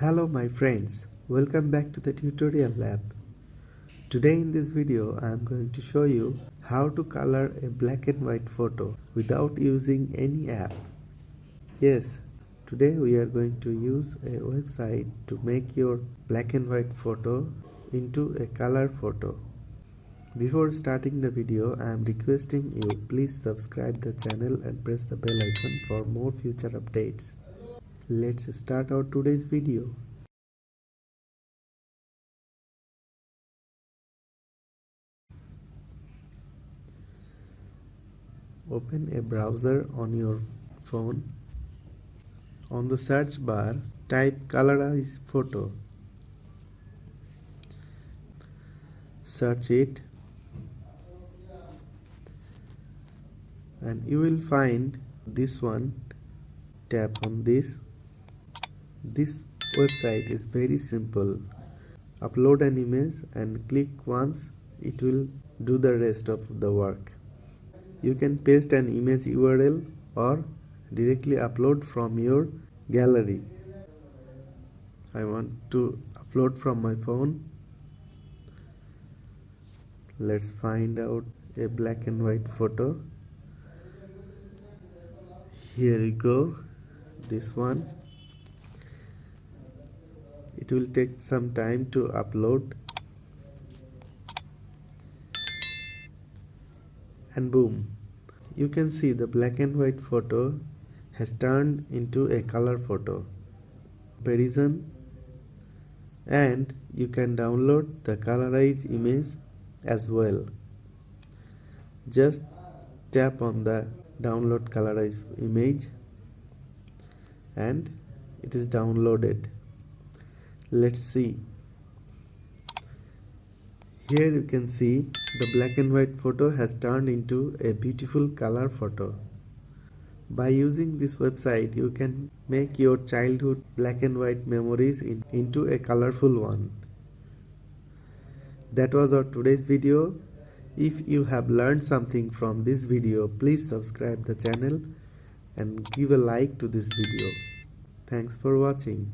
Hello my friends, welcome back to the tutorial lab. Today in this video I am going to show you how to color a black and white photo without using any app. Yes, today we are going to use a website to make your black and white photo into a color photo. Before starting the video, I am requesting you please subscribe the channel and press the bell icon for more future updates. Let's start our today's video. Open a browser on your phone. On the search bar, type colorize photo. Search it and you will find this one. Tap on this. This website is very simple. Upload an image and click once, it will do the rest of the work. You can paste an image URL or directly upload from your gallery. I want to upload from my phone. Let's find out a black and white photo. Here we go, this one. It will take some time to upload. And boom, you can see the black and white photo has turned into a color photo. Comparison, and you can download the colorized image as well. Just tap on the download colorized image and it is downloaded. Let's see. Here you can see the black and white photo has turned into a beautiful color photo. By using this website, you can make your childhood black and white memories into a colorful one. That was our today's video. If you have learned something from this video, please subscribe the channel and give a like to this video. Thanks for watching.